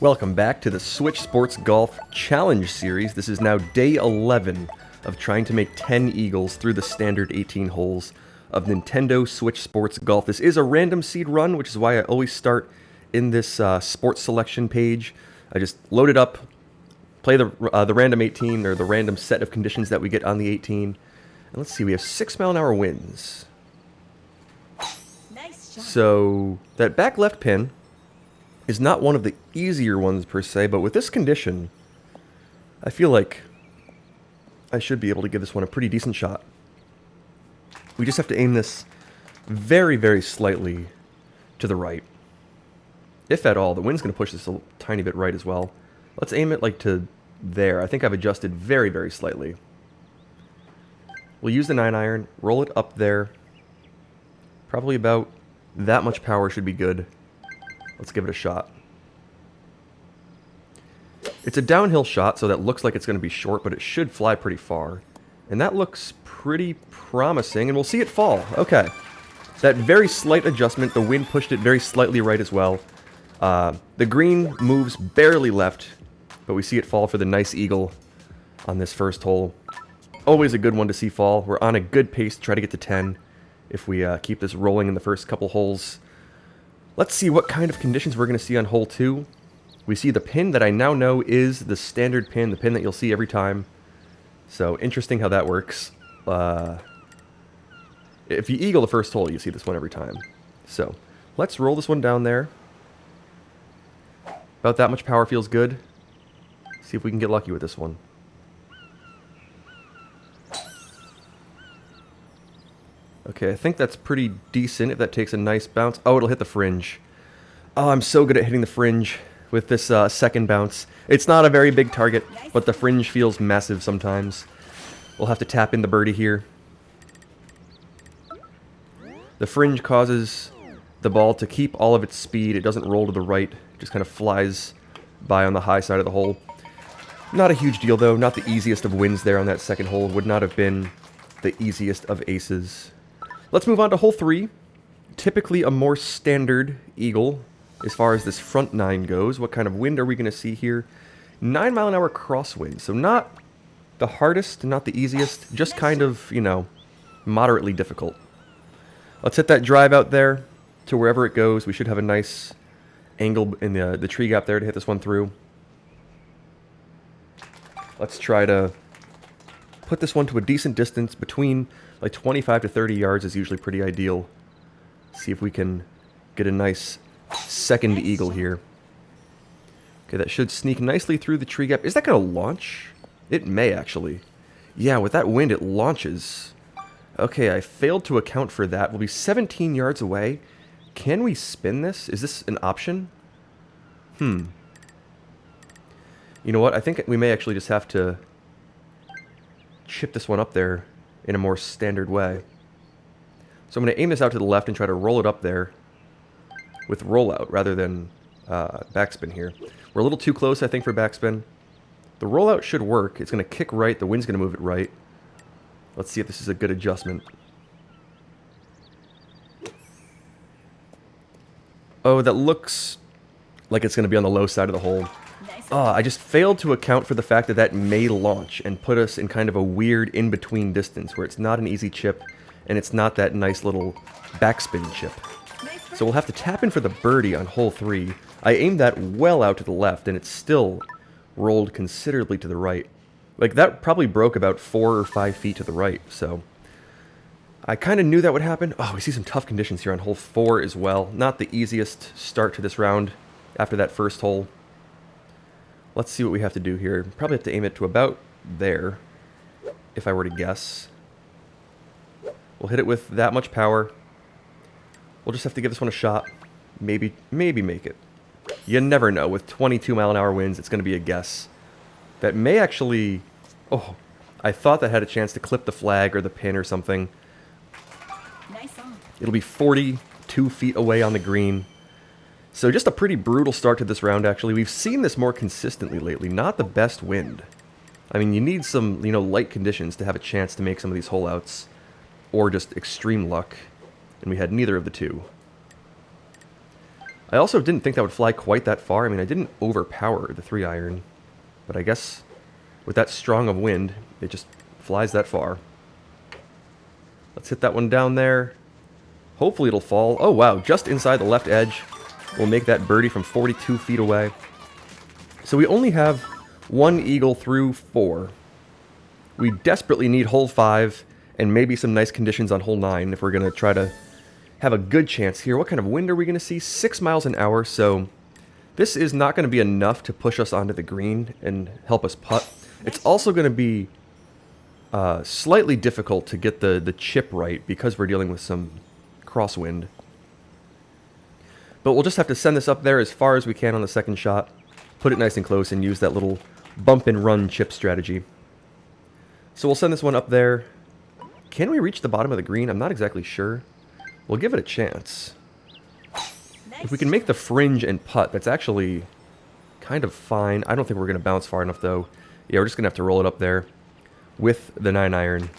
Welcome back to the Switch Sports Golf Challenge Series. This is now day 11 of trying to make 10 eagles through the standard 18 holes of Nintendo Switch Sports Golf. This is a random seed run, which is why I always start in this sports selection page. I just load it up, play the random 18, or the random set of conditions that we get on the 18. And let's see, we have 6-mile-an-hour winds. Nice shot. So that back left pin is not one of the easier ones per se, but with this condition, I feel like I should be able to give this one a pretty decent shot. We just have to aim this very, very slightly to the right. If at all. The wind's going to push this a tiny bit right as well. Let's aim it like to there. I think I've adjusted very, very slightly. We'll use the 9-iron, roll it up there. Probably about that much power should be good. Let's give it a shot. It's a downhill shot, so that looks like it's going to be short, but it should fly pretty far. And that looks pretty promising, and we'll see it fall. Okay. That very slight adjustment, the wind pushed it very slightly right as well. The green moves barely left, but we see it fall for the nice eagle on this first hole. Always a good one to see fall. We're on a good pace to try to get to 10 if we keep this rolling in the first couple holes. Let's see what kind of conditions we're going to see on hole 2. We see the pin that I now know is the standard pin, the pin that you'll see every time. So interesting how that works. If you eagle the first hole, you see this one every time. So let's roll this one down there. About that much power feels good. See if we can get lucky with this one. Okay, I think that's pretty decent if that takes a nice bounce. Oh, it'll hit the fringe. Oh, I'm so good at hitting the fringe with this second bounce. It's not a very big target, but the fringe feels massive sometimes. We'll have to tap in the birdie here. The fringe causes the ball to keep all of its speed. It doesn't roll to the right. It just kind of flies by on the high side of the hole. Not a huge deal, though. Not the easiest of wins there on that second hole. Would not have been the easiest of aces. Let's move on to hole 3. Typically a more standard eagle as far as this front 9 goes. What kind of wind are we going to see here? 9-mile-an-hour crosswind. So not the hardest, not the easiest. Just kind of, you know, moderately difficult. Let's hit that drive out there to wherever it goes. We should have a nice angle in the tree gap there to hit this one through. Let's try to put this one to a decent distance. Between like 25 to 30 yards is usually pretty ideal. See if we can get a nice second eagle here. Okay, that should sneak nicely through the tree gap. Is that going to launch? It may actually. Yeah, with that wind it launches. Okay, I failed to account for that. We'll be 17 yards away. Can we spin this? Is this an option? You know what? I think we may actually just have to chip this one up there in a more standard way. So I'm going to aim this out to the left and try to roll it up there with rollout rather than backspin here. We're a little too close, I think, for backspin. The rollout should work. It's going to kick right. The wind's going to move it right. Let's see if this is a good adjustment. Oh, that looks like it's going to be on the low side of the hole. I just failed to account for the fact that that may launch and put us in kind of a weird in-between distance where it's not an easy chip and it's not that nice little backspin chip. So we'll have to tap in for the birdie on hole 3. I aimed that well out to the left and it still rolled considerably to the right. Like that probably broke about 4 or 5 feet to the right, so I kind of knew that would happen. Oh, we see some tough conditions here on hole 4 as well. Not the easiest start to this round after that first hole. Let's see what we have to do here. Probably have to aim it to about there, if I were to guess. We'll hit it with that much power. We'll just have to give this one a shot. Maybe make it. You never know. With 22-mile-an-hour winds, it's going to be a guess. That may actually... Oh, I thought that had a chance to clip the flag or the pin or something. Nice on. It'll be 42 feet away on the green. So just a pretty brutal start to this round, actually. We've seen this more consistently lately. Not the best wind. I mean, you need some, you know, light conditions to have a chance to make some of these hole outs. Or just extreme luck. And we had neither of the two. I also didn't think that would fly quite that far. I mean, I didn't overpower the 3-iron, but I guess with that strong of wind, it just flies that far. Let's hit that one down there. Hopefully it'll fall. Oh wow, just inside the left edge. We'll make that birdie from 42 feet away. So we only have 1 eagle through 4. We desperately need hole 5 and maybe some nice conditions on hole 9 if we're going to try to have a good chance here. What kind of wind are we going to see? 6 miles an hour, so this is not going to be enough to push us onto the green and help us putt. It's also going to be slightly difficult to get the chip right because we're dealing with some crosswind. But we'll just have to send this up there as far as we can on the second shot, put it nice and close, and use that little bump and run chip strategy. So we'll send this one up there. Can we reach the bottom of the green? I'm not exactly sure. We'll give it a chance. If we can make the fringe and putt, that's actually kind of fine. I don't think we're going to bounce far enough, though. Yeah, we're just going to have to roll it up there with the 9-iron.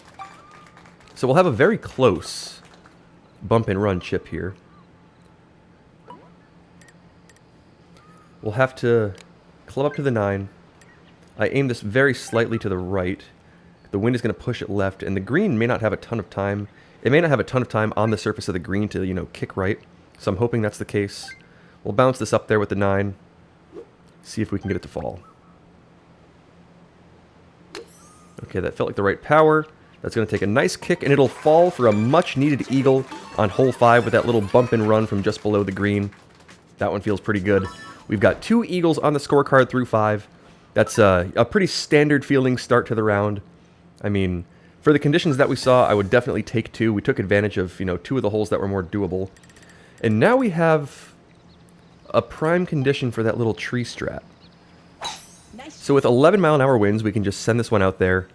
So we'll have a very close bump and run chip here. We'll have to club up to the 9. I aim this very slightly to the right. The wind is going to push it left, and the green may not have a ton of time. It may not have a ton of time on the surface of the green to, you know, kick right. So I'm hoping that's the case. We'll bounce this up there with the 9. See if we can get it to fall. Okay, that felt like the right power. That's going to take a nice kick, and it'll fall for a much-needed eagle on hole 5 with that little bump and run from just below the green. That one feels pretty good. We've got 2 eagles on the scorecard through 5. That's a pretty standard feeling start to the round. I mean, for the conditions that we saw, I would definitely take 2. We took advantage of, you know, 2 of the holes that were more doable. And now we have a prime condition for that little tree strat. Nice. So with 11-mile-an-hour winds, we can just send this one out there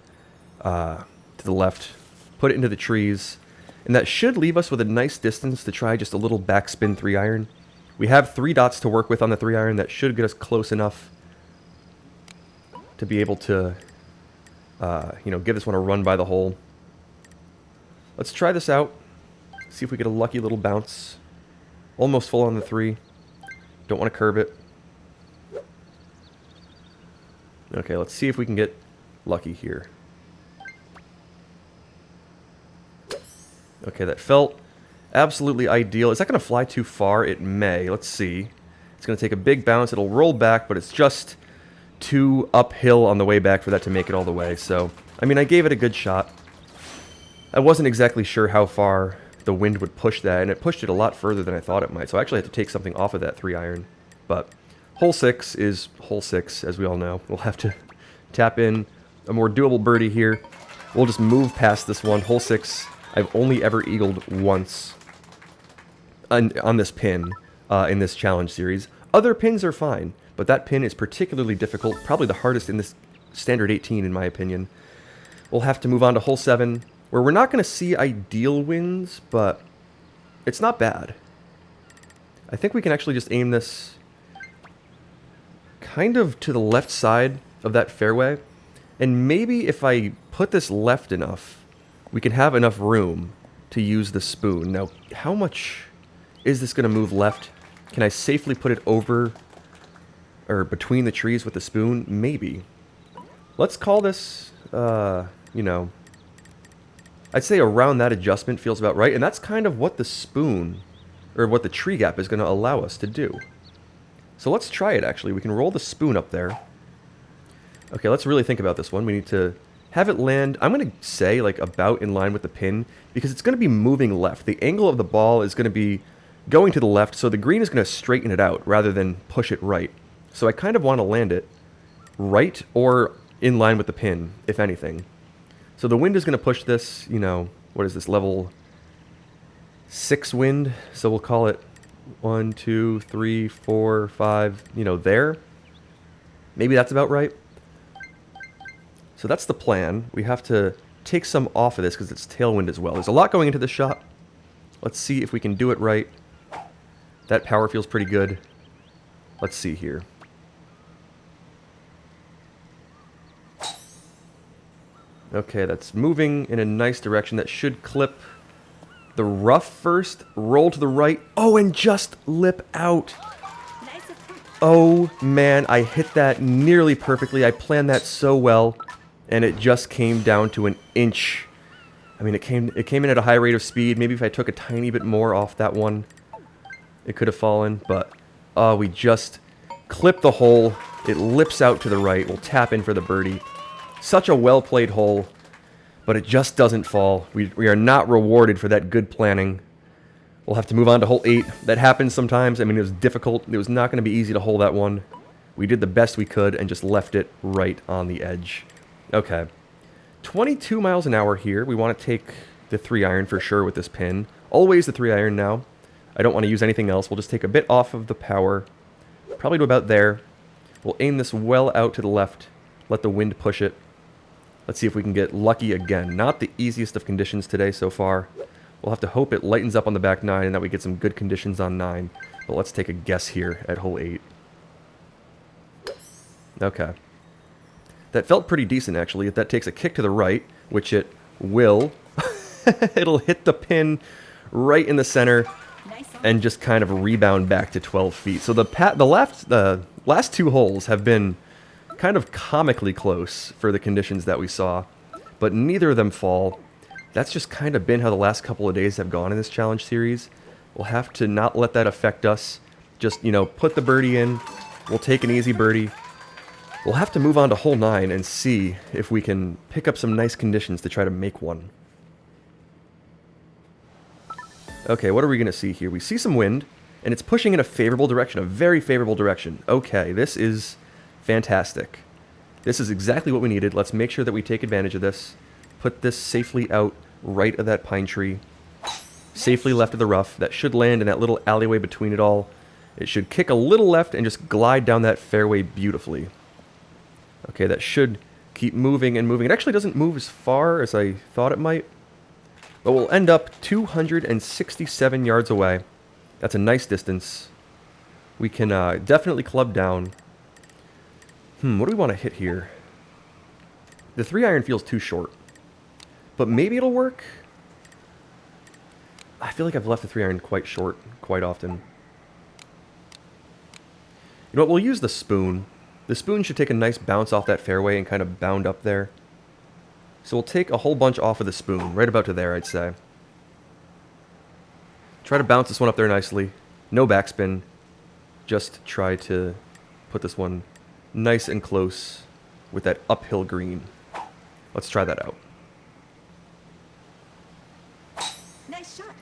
to the left, put it into the trees, and that should leave us with a nice distance to try just a little backspin 3-iron. We have 3 dots to work with on the 3-iron. That should get us close enough to be able to, you know, give this one a run by the hole. Let's try this out. See if we get a lucky little bounce. Almost full on the 3. Don't want to curve it. Okay, let's see if we can get lucky here. Okay, that felt absolutely ideal. Is that going to fly too far? It may. Let's see. It's going to take a big bounce. It'll roll back, but it's just too uphill on the way back for that to make it all the way. So, I mean, I gave it a good shot. I wasn't exactly sure how far the wind would push that, and it pushed it a lot further than I thought it might. So I actually had to take something off of that 3-iron. But hole 6 is hole 6, as we all know. We'll have to tap in a more doable birdie here. We'll just move past this one. Hole 6, I've only ever eagled once on this pin in this challenge series. Other pins are fine, but that pin is particularly difficult, probably the hardest in this standard 18 in my opinion. We'll have to move on to hole 7, where we're not going to see ideal winds, but it's not bad. I think we can actually just aim this kind of to the left side of that fairway, and maybe if I put this left enough, we can have enough room to use the spoon. Now, how much is this going to move left? Can I safely put it over or between the trees with the spoon? Maybe. Let's call this, you know, I'd say around that adjustment feels about right, and that's kind of what the spoon, or what the tree gap is going to allow us to do. So let's try it, actually. We can roll the spoon up there. Okay, let's really think about this one. We need to have it land, I'm going to say, like, about in line with the pin, because it's going to be moving left. The angle of the ball is going to be going to the left, so the green is going to straighten it out rather than push it right. So I kind of want to land it right or in line with the pin, if anything. So the wind is going to push this, you know, what is this, level 6 wind? So we'll call it 1, 2, 3, 4, 5, you know, there. Maybe that's about right. So that's the plan. We have to take some off of this because it's tailwind as well. There's a lot going into this shot. Let's see if we can do it right. That power feels pretty good. Let's see here. Okay, that's moving in a nice direction. That should clip the rough first, roll to the right. Oh, and just lip out. Oh, man, I hit that nearly perfectly. I planned that so well, and it just came down to an inch. I mean, it came in at a high rate of speed. Maybe if I took a tiny bit more off that one, it could have fallen, but we just clipped the hole. It lips out to the right. We'll tap in for the birdie. Such a well-played hole, but it just doesn't fall. We are not rewarded for that good planning. We'll have to move on to hole 8. That happens sometimes. I mean, it was difficult. It was not going to be easy to hole that one. We did the best we could and just left it right on the edge. Okay. 22 miles an hour here. We want to take the 3-iron for sure with this pin. Always the 3-iron now. I don't want to use anything else. We'll just take a bit off of the power. Probably to about there. We'll aim this well out to the left. Let the wind push it. Let's see if we can get lucky again. Not the easiest of conditions today so far. We'll have to hope it lightens up on the back 9 and that we get some good conditions on 9. But let's take a guess here at hole 8. Okay. That felt pretty decent, actually. If that takes a kick to the right, which it will, it'll hit the pin right in the center and just kind of rebound back to 12 feet. So the last 2 holes have been kind of comically close for the conditions that we saw, but neither of them fall. That's just kind of been how the last couple of days have gone in this challenge series. We'll have to not let that affect us. Just, you know, put the birdie in. We'll take an easy birdie. We'll have to move on to hole 9 and see if we can pick up some nice conditions to try to make one. Okay, what are we going to see here? We see some wind, and it's pushing in a favorable direction, a very favorable direction. Okay, this is fantastic. This is exactly what we needed. Let's make sure that we take advantage of this. Put this safely out right of that pine tree. Safely left of the rough. That should land in that little alleyway between it all. It should kick a little left and just glide down that fairway beautifully. Okay, that should keep moving and moving. It actually doesn't move as far as I thought it might. But we'll end up 267 yards away. That's a nice distance. We can definitely club down. What do we want to hit here? The 3-iron feels too short. But maybe it'll work? I feel like I've left the 3-iron quite short quite often. You know what? We'll use the spoon. The spoon should take a nice bounce off that fairway and kind of bound up there. So we'll take a whole bunch off of the spoon, right about to there, I'd say. Try to bounce this one up there nicely. No backspin. Just try to put this one nice and close with that uphill green. Let's try that out. Nice shot.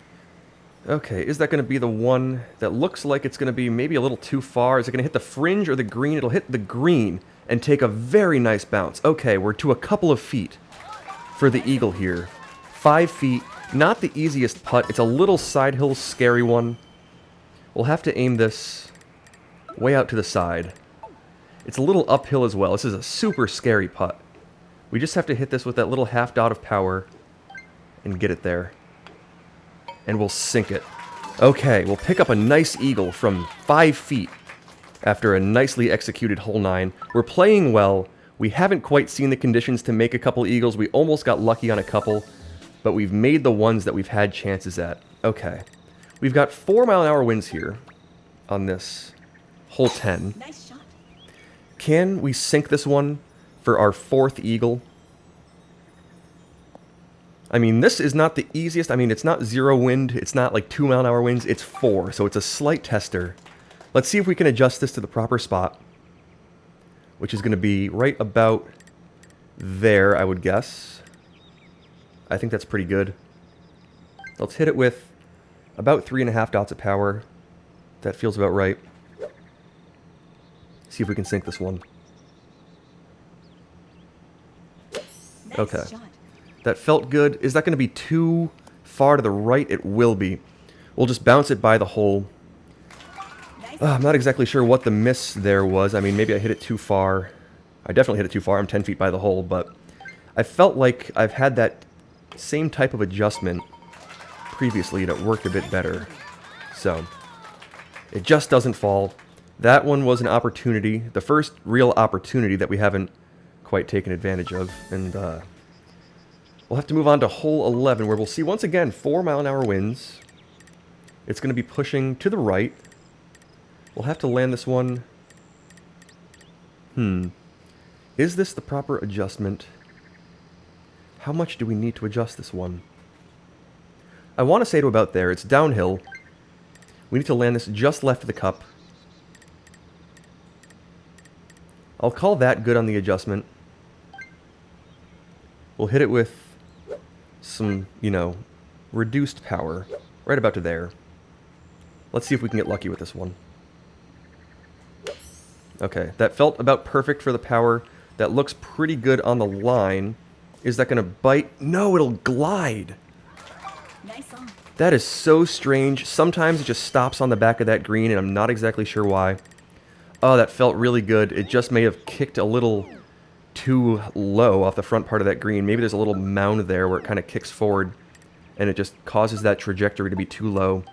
Okay, is that going to be the one that looks like it's going to be maybe a little too far? Is it going to hit the fringe or the green? It'll hit the green and take a very nice bounce. Okay, we're to a couple of feet for the eagle here. 5 feet, not the easiest putt. It's a little side hill, scary one. We'll have to aim this way out to the side. It's a little uphill as well. This is a super scary putt. We just have to hit this with that little half dot of power and get it there. And we'll sink it. Okay, we'll pick up a nice eagle from 5 feet after a nicely executed hole 9. We're playing well. We haven't quite seen the conditions to make a couple eagles. We almost got lucky on a couple, but we've made the ones that we've had chances at. Okay. We've got 4-mile-an-hour winds here on this hole 10. Nice shot. Can we sink this one for our 4th eagle? I mean, this is not the easiest. I mean, it's not 0 wind. It's not like 2-mile-an-hour winds. It's 4, so it's a slight tester. Let's see if we can adjust this to the proper spot, which is going to be right about there, I would guess. I think that's pretty good. Let's hit it with about 3.5 dots of power. That feels about right. See if we can sink this one. Nice Okay. shot. That felt good. Is that going to be too far to the right? It will be. We'll just bounce it by the hole. Nice. I'm not exactly sure what the miss there was. I mean, maybe I hit it too far. I definitely hit it too far. I'm 10 feet by the hole, but I felt like I've had that same type of adjustment previously and it worked a bit better. So, it just doesn't fall. That one was an opportunity, the first real opportunity that we haven't quite taken advantage of, and we'll have to move on to hole 11, where we'll see once again 4-mile-an-hour winds. It's going to be pushing to the right. We'll have to land this one Is this the proper adjustment? How much do we need to adjust this one? I want to say to about there. It's downhill. We need to land this just left of the cup. I'll call that good on the adjustment. We'll hit it with some, you know, reduced power. Right about to there. Let's see if we can get lucky with this one. Okay, that felt about perfect for the power. That looks pretty good on the line. Is that going to bite? No, it'll glide. Nice on. That is so strange. Sometimes it just stops on the back of that green, and I'm not exactly sure why. Oh, that felt really good. It just may have kicked a little too low off the front part of that green. Maybe there's a little mound there where it kind of kicks forward, and it just causes that trajectory to be too low,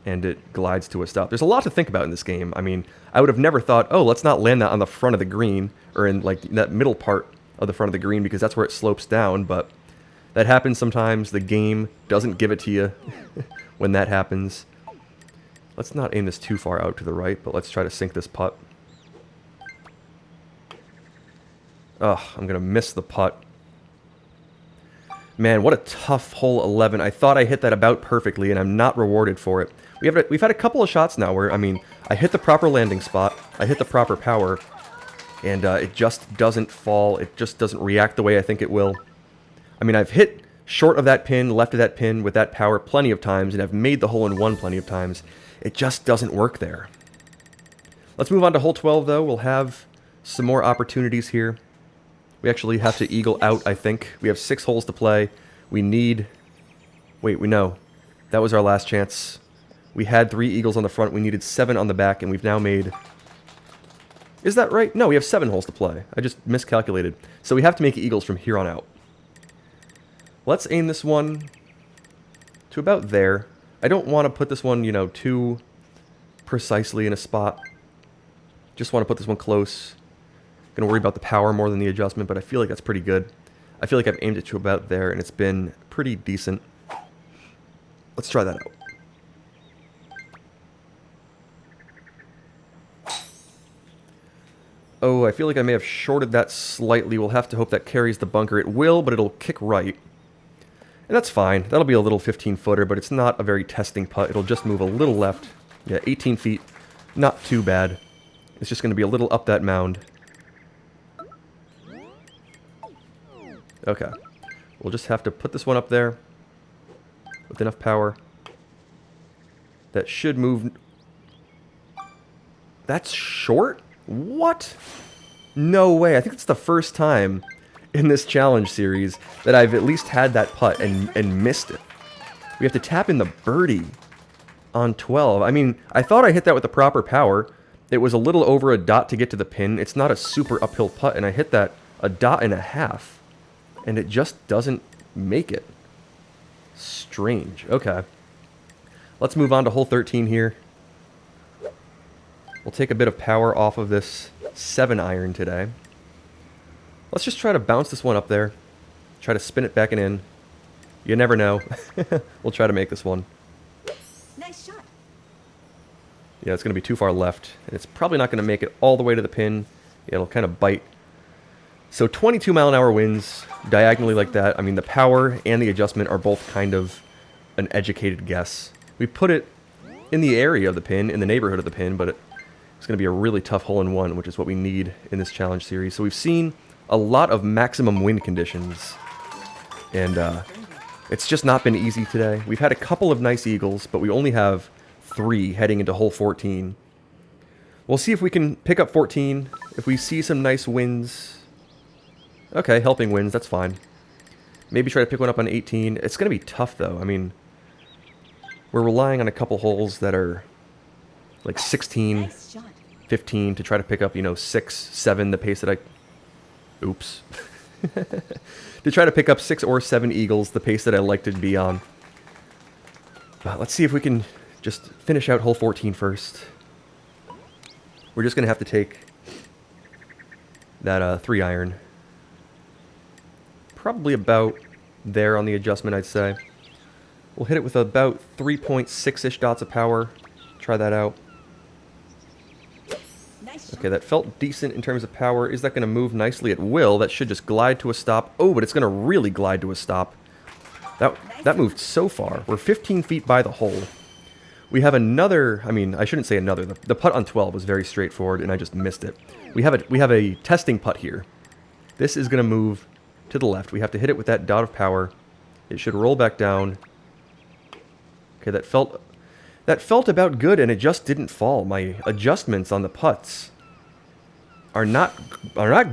and it glides to a stop. There's a lot to think about in this game. I mean, I would have never thought, oh, let's not land that on the front of the green, or in like that middle part of the front of the green, because that's where it slopes down, but that happens sometimes. The game doesn't give it to you when that happens. Let's not aim this too far out to the right, but let's try to sink this putt. Ugh, I'm going to miss the putt. Man, what a tough hole 11. I thought I hit that about perfectly, and I'm not rewarded for it. We've had a couple of shots now where, I mean, I hit the proper landing spot, I hit the proper power, and it just doesn't fall. It just doesn't react the way I think it will. I mean, I've hit short of that pin, left of that pin with that power plenty of times, and I've made the hole-in-one plenty of times. It just doesn't work there. Let's move on to hole 12, though. We'll have some more opportunities here. We actually have to eagle out, I think. We have 6 holes to play. We need... Wait, we know. That was our last chance. We had 3 eagles on the front. We needed 7 on the back, and we've now made... Is that right? No, we have 7 holes to play. I just miscalculated. So we have to make eagles from here on out. Let's aim this one to about there. I don't want to put this one, you know, too precisely in a spot. Just want to put this one close. Going to worry about the power more than the adjustment, but I feel like that's pretty good. I feel like I've aimed it to about there, and it's been pretty decent. Let's try that out. Oh, I feel like I may have shorted that slightly. We'll have to hope that carries the bunker. It will, but it'll kick right. And that's fine. That'll be a little 15-footer, but it's not a very testing putt. It'll just move a little left. Yeah, 18 feet. Not too bad. It's just going to be a little up that mound. Okay. We'll just have to put this one up there with enough power. That should move... That's short? What? No way. I think it's the first time in this challenge series that I've at least had that putt and missed it. We have to tap in the birdie on 12. I mean, I thought I hit that with the proper power. It was a little over a dot to get to the pin. It's not a super uphill putt, and I hit that a dot and a half. And it just doesn't make it. Strange. Okay. Let's move on to hole 13 here. We'll take a bit of power off of this 7-iron today. Let's just try to bounce this one up there. Try to spin it back and in. You never know. We'll try to make this one. Nice shot. Yeah, it's going to be too far left. And it's probably not going to make it all the way to the pin. Yeah, it'll kind of bite. So 22-mile-an-hour winds, diagonally like that. I mean, the power and the adjustment are both kind of an educated guess. We put it in the area of the pin, in the neighborhood of the pin, but it's going to be a really tough hole-in-one, which is what we need in this challenge series. So we've seen a lot of maximum wind conditions, and it's just not been easy today. We've had a couple of nice eagles, but we only have 3 heading into hole 14. We'll see if we can pick up 14, if we see some nice winds. Okay, helping winds, that's fine. Maybe try to pick one up on 18. It's going to be tough, though. I mean, we're relying on a couple holes that are like 16, Nice shot. 15 to try to pick up, you know, 6, 7, the pace that I... Oops. To try to pick up 6 or 7 eagles, the pace that I like to be on. Let's see if we can just finish out hole 14 first. We're just going to have to take that 3-iron. Probably about there on the adjustment, I'd say. We'll hit it with about 3.6-ish dots of power. Try that out. Nice shot. Okay, that felt decent in terms of power. Is that going to move nicely at will? That should just glide to a stop. Oh, but it's going to really glide to a stop. That moved so far. We're 15 feet by the hole. We have another, I mean, I shouldn't say another. The putt on 12 was very straightforward, and I just missed it. We have a testing putt here. This is going to move to the left. We have to hit it with that dot of power. It should roll back down. Okay, that felt about good, and it just didn't fall. My adjustments on the putts are not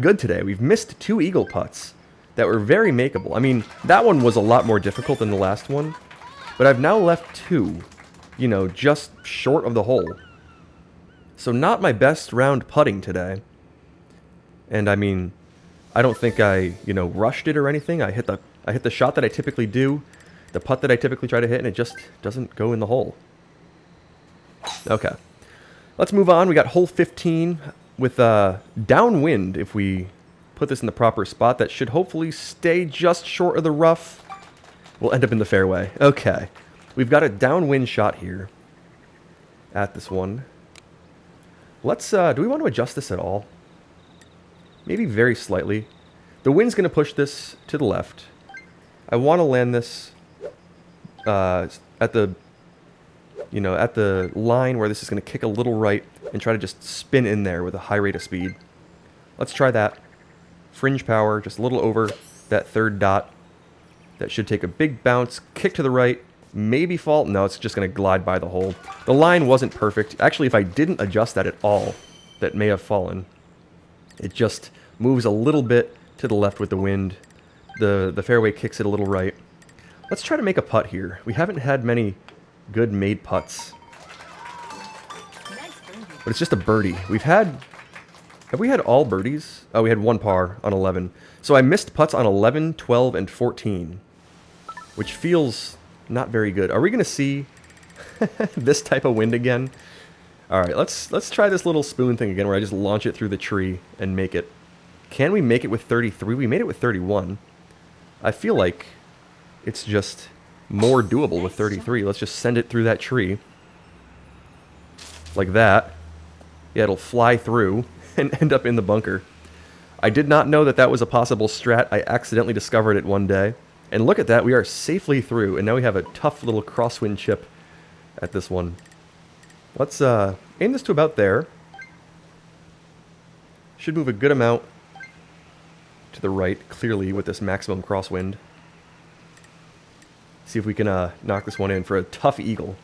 good today. We've missed 2 eagle putts that were very makeable. I mean, that one was a lot more difficult than the last one, but I've now left 2, you know, just short of the hole. So not my best round putting today. And I mean, I don't think I, you know, rushed it or anything. I hit the shot that I typically do, the putt that I typically try to hit, and it just doesn't go in the hole. Okay. Let's move on. We got hole 15 with downwind. If we put this in the proper spot, that should hopefully stay just short of the rough. We'll end up in the fairway. Okay. We've got a downwind shot here at this one. Let's, do we want to adjust this at all? Maybe very slightly. The wind's going to push this to the left. I want to land this at the, you know, at the line where this is going to kick a little right and try to just spin in there with a high rate of speed. Let's try that. Fringe power, just a little over that third dot. That should take a big bounce, kick to the right, maybe fall. No, it's just going to glide by the hole. The line wasn't perfect. Actually, if I didn't adjust that at all, that may have fallen. It just moves a little bit to the left with the wind. The fairway kicks it a little right. Let's try to make a putt here. We haven't had many good made putts. But it's just a birdie. Have we had all birdies? Oh, we had 1 par on 11. So I missed putts on 11, 12, and 14. Which feels not very good. Are we going to see this type of wind again? Alright, let's try this little spoon thing again where I just launch it through the tree and make it. Can we make it with 33? We made it with 31. I feel like it's just more doable with 33. Let's just send it through that tree. Like that. Yeah, it'll fly through and end up in the bunker. I did not know that that was a possible strat. I accidentally discovered it one day. And look at that, we are safely through, and now we have a tough little crosswind chip at this one. Let's aim this to about there. Should move a good amount to the right, clearly, with this maximum crosswind. See if we can knock this one in for a tough eagle.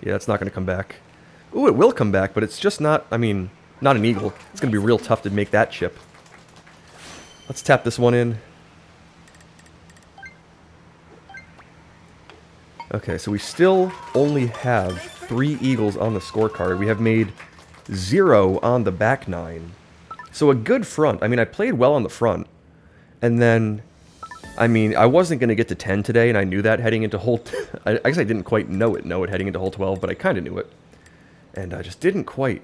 Yeah, it's not going to come back. Ooh, it will come back, but it's just not, I mean, not an eagle. It's going to be real tough to make that chip. Let's tap this one in. Okay, so we still only have 3 eagles on the scorecard. We have made 0 on the back 9. So a good front. I mean, I played well on the front. And then, I mean, I wasn't going to get to 10 today, and I knew that heading into hole... I guess I didn't quite know it heading into hole 12, but I kind of knew it. And I just didn't quite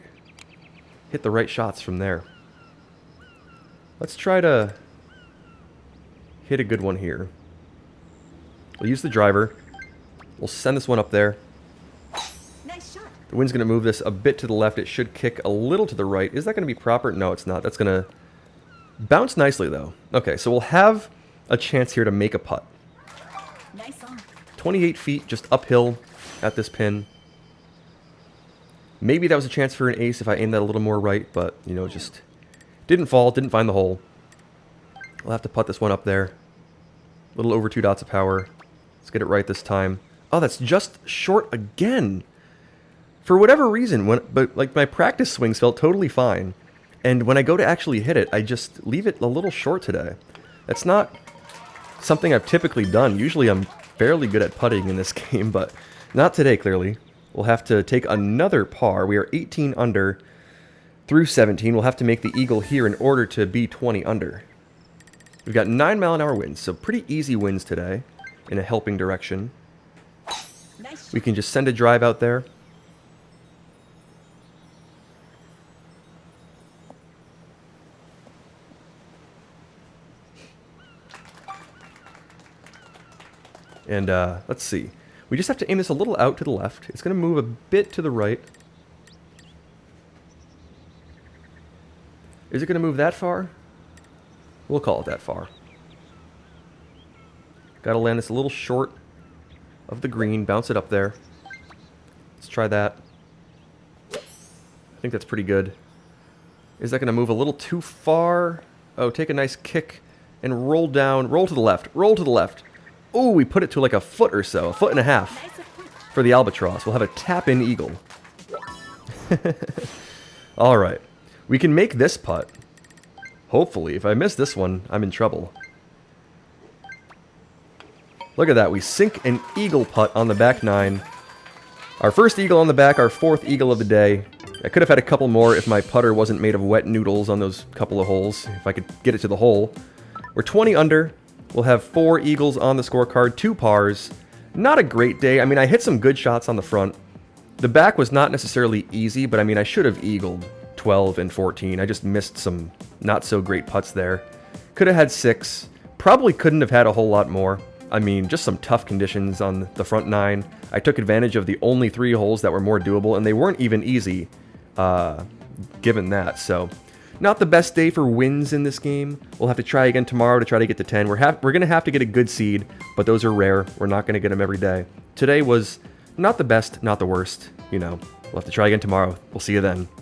hit the right shots from there. Let's try to hit a good one here. We'll use the driver. We'll send this one up there. Nice shot. The wind's going to move this a bit to the left. It should kick a little to the right. Is that going to be proper? No, it's not. That's going to bounce nicely, though. Okay, so we'll have a chance here to make a putt. Nice on. 28 feet, just uphill at this pin. Maybe that was a chance for an ace if I aimed that a little more right, but, you know, just didn't fall, didn't find the hole. We'll have to putt this one up there. A little over 2 dots of power. Let's get it right this time. Oh, that's just short again. For whatever reason, but like my practice swings felt totally fine. And when I go to actually hit it, I just leave it a little short today. That's not something I've typically done. Usually I'm fairly good at putting in this game, but not today, clearly. We'll have to take another par. We are 18 under through 17. We'll have to make the eagle here in order to be 20 under. We've got 9-mile-an-hour winds, so pretty easy winds today in a helping direction. Nice. We can just send a drive out there. And let's see. We just have to aim this a little out to the left. It's going to move a bit to the right. Is it going to move that far? We'll call it that far. Got to land this a little short of the green. Bounce it up there. Let's try that. I think that's pretty good. Is that going to move a little too far? Oh, take a nice kick and roll down. Roll to the left. Roll to the left. Oh, we put it to like a foot or so. A foot and a half for the albatross. We'll have a tap-in eagle. All right. We can make this putt. Hopefully. If I miss this one, I'm in trouble. Look at that. We sink an eagle putt on the back nine. Our first eagle on the back, our fourth eagle of the day. I could have had a couple more if my putter wasn't made of wet noodles on those couple of holes, if I could get it to the hole. We're 20 under. We'll have 4 eagles on the scorecard, 2 pars. Not a great day. I mean, I hit some good shots on the front. The back was not necessarily easy, but I mean, I should have eagled 12 and 14. I just missed some not so great putts there. Could have had 6. Probably couldn't have had a whole lot more. I mean, just some tough conditions on the front 9. I took advantage of the only 3 holes that were more doable, and they weren't even easy, given that. So, not the best day for wins in this game. We'll have to try again tomorrow to try to get to 10. We're going to have to get a good seed, but those are rare. We're not going to get them every day. Today was not the best, not the worst. You know, we'll have to try again tomorrow. We'll see you then.